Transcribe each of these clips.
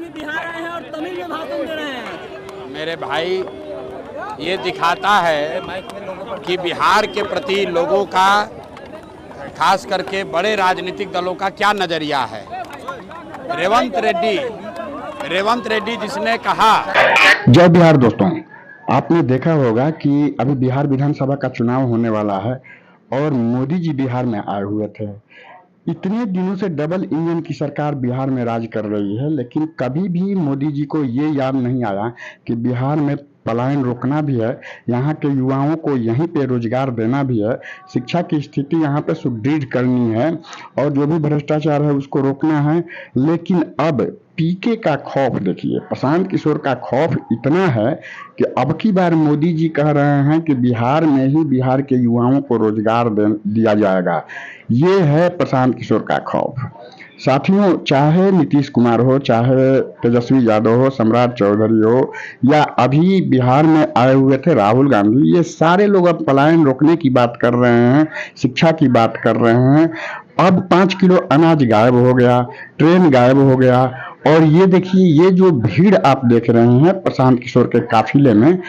अभी बिहार आए हैं और तमिल में भाषण दे रहे हैं। मेरे भाई, ये दिखाता है कि बिहार के प्रति लोगों का, खास करके बड़े राजनीतिक दलों का क्या नजरिया है। रेवंत रेड्डी जिसने कहा। जय बिहार दोस्तों, आपने देखा होगा कि अभी बिहार विधानसभा का चुनाव होने वाला है और मोदी जी बिहार में आए हुए थे। इतने दिनों से डबल इंजन की सरकार बिहार में राज कर रही है, लेकिन कभी भी मोदी जी को ये याद नहीं आया कि बिहार में पलायन रोकना भी है, यहाँ के युवाओं को यहीं पे रोजगार देना भी है, शिक्षा की स्थिति यहाँ पे सुदृढ़ करनी है और जो भी भ्रष्टाचार है उसको रोकना है। लेकिन अब पीके का खौफ देखिए, प्रशांत किशोर का खौफ इतना है कि अब की बार मोदी जी कह रहे हैं कि बिहार में ही बिहार के युवाओं को रोजगार दिया जाएगा। ये है प्रशांत किशोर का खौफ। साथियों, चाहे नीतीश कुमार हो, चाहे तेजस्वी यादव हो, सम्राट चौधरी हो, या अभी बिहार में आए हुए थे राहुल गांधी, ये सारे लोग अब पलायन रोकने की बात कर रहे हैं, शिक्षा की बात कर रहे हैं। अब 5 किलो अनाज गायब हो गया, ट्रेन गायब हो गया, और ये देखिए, ये जो भीड़ आप देख रहे हैं प्रशांत किशोर के काफिले में,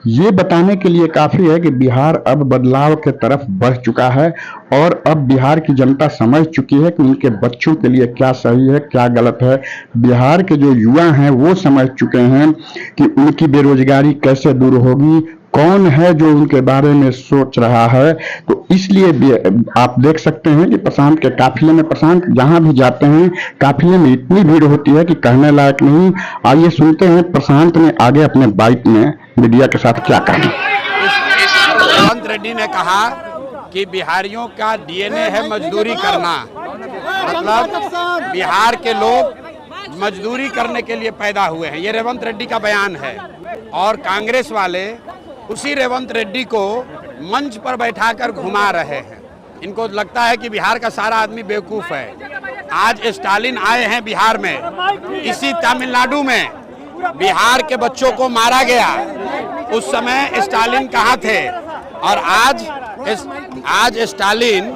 ये बताने के लिए काफी है कि बिहार अब बदलाव के तरफ बढ़ चुका है और अब बिहार की जनता समझ चुकी है कि उनके बच्चों के लिए क्या सही है, क्या गलत है। बिहार के जो युवा हैं वो समझ चुके हैं कि उनकी बेरोजगारी कैसे दूर होगी, कौन है जो उनके बारे में सोच रहा है। तो इसलिए आप देख सकते हैं कि प्रशांत के काफिले में, प्रशांत जहां भी जाते हैं काफिले में इतनी भीड़ होती है कि कहने लायक नहीं। आइए सुनते हैं प्रशांत ने आगे अपने बाइक में मीडिया के साथ क्या कहा। रेवंत रेड्डी ने कहा कि बिहारियों का डीएनए है मजदूरी करना, मतलब बिहार के लोग मजदूरी करने के लिए पैदा हुए हैं। ये रेवंत रेड्डी का बयान है और कांग्रेस वाले उसी रेवंत रेड्डी को मंच पर बैठाकर घुमा रहे हैं। इनको लगता है कि बिहार का सारा आदमी बेवकूफ है। आज स्टालिन आए हैं बिहार में, इसी तमिलनाडु में बिहार के बच्चों को मारा गया। उस समय स्टालिन कहाँ थे? और आज स्टालिन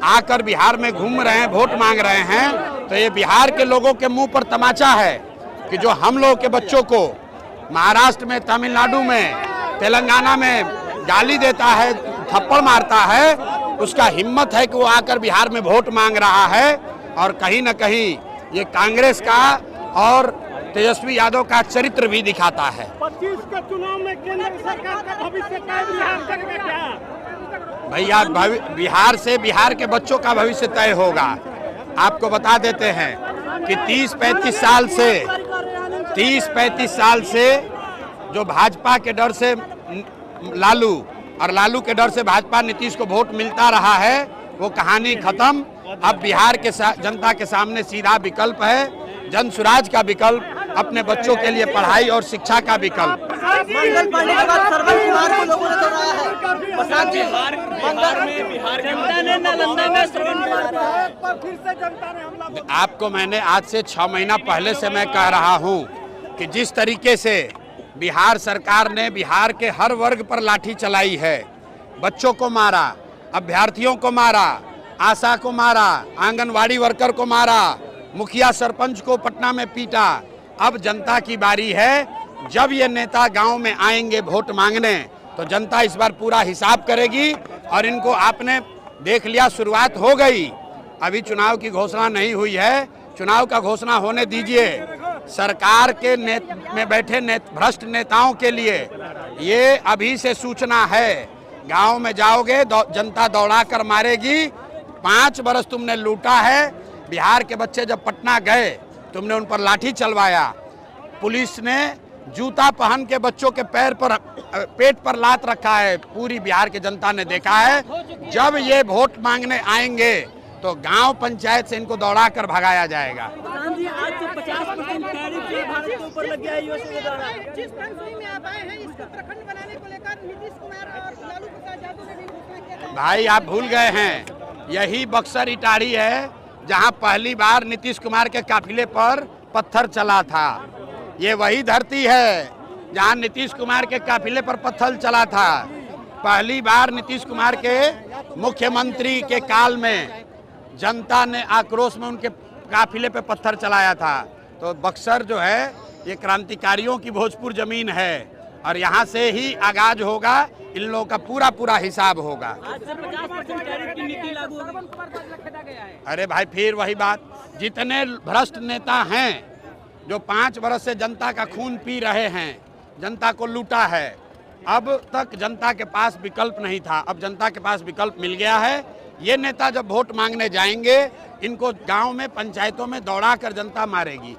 आकर बिहार में घूम रहे हैं, वोट मांग रहे हैं। तो ये बिहार के लोगों के मुंह पर तमाचा है कि जो हम लोग के बच्चों को महाराष्ट्र में, तमिलनाडु में, तेलंगाना में गाली देता है, थप्पड़ मारता है, उसका हिम्मत है कि वो आकर बिहार में वोट मांग रहा है। और कहीं न कहीं ये कांग्रेस का और तेजस्वी यादव का चरित्र भी दिखाता है। 25 के चुनाव में केंद्र सरकार का भविष्य क्या? भैया, बिहार से बिहार के बच्चों का भविष्य तय होगा। आपको बता देते हैं कि 30-35 साल से जो भाजपा के डर से लालू और लालू के डर से भाजपा नीतीश को वोट मिलता रहा है, वो कहानी खत्म। अब बिहार के जनता के सामने सीधा विकल्प है, जन स्वराज का विकल्प, अपने बच्चों के लिए पढ़ाई और शिक्षा का विकल्प। मंगल पांडे के बाद सर्वन कुमार को लोगों ने दोहराया है। आपको मैंने आज से 6 महीना पहले से मैं कह रहा हूं कि जिस तरीके से बिहार सरकार ने बिहार के हर वर्ग पर लाठी चलाई है, बच्चों को मारा, अभ्यर्थियों को मारा, आशा को मारा, आंगनवाड़ी वर्कर को मारा, मुखिया सरपंच को पटना में पीटा। अब जनता की बारी है। जब ये नेता गांव में आएंगे वोट मांगने, तो जनता इस बार पूरा हिसाब करेगी। और इनको आपने देख लिया, शुरुआत हो गई। अभी चुनाव की घोषणा नहीं हुई है, चुनाव का घोषणा होने दीजिए। सरकार के में बैठे भ्रष्ट नेताओं के लिए ये अभी से सूचना है। गांव में जाओगे, जनता दौड़ा कर मारेगी। 5 बरस तुमने लूटा है। बिहार के बच्चे जब पटना गए, तुमने उन पर लाठी चलवाया। पुलिस ने जूता पहन के बच्चों के पेट पर लात रखा है। पूरी बिहार की जनता ने देखा है। जब ये वोट मांगने आएंगे तो गांव पंचायत से इनको दौड़ा कर भगाया जाएगा। आज जो 50% टैरिफ भारत के ऊपर लग गया है यूएस के द्वारा, जिस कंट्री में आप आए हैं, इसको प्रखंड बनाने को लेकर नीतीश कुमार और लालू प्रसाद यादव ने भी घोषणा किया था। भाई, आप भूल गए हैं, यही बक्सर इटारी है जहां पहली बार नीतीश कुमार के काफिले पर पत्थर चला था। ये वही धरती है जहां नीतीश कुमार के काफिले पर पत्थर चला था। पहली बार नीतीश कुमार के मुख्यमंत्री के काल में जनता ने आक्रोश में उनके काफिले पे पत्थर चलाया था। तो बक्सर जो है ये क्रांतिकारियों की भोजपुर जमीन है और यहाँ से ही आगाज होगा, इन लोगों का पूरा पूरा हिसाब होगा। आज से 50% टैरिफ की नीति लागू होगी। अरे भाई फिर वही बात, जितने भ्रष्ट नेता हैं जो 5 वर्ष से जनता का खून पी रहे हैं, जनता को लूटा है, अब तक जनता के पास विकल्प नहीं था, अब जनता के पास विकल्प मिल गया है। ये नेता जब वोट मांगने जाएंगे, इनको गांव में पंचायतों में दौड़ा कर जनता मारेगी।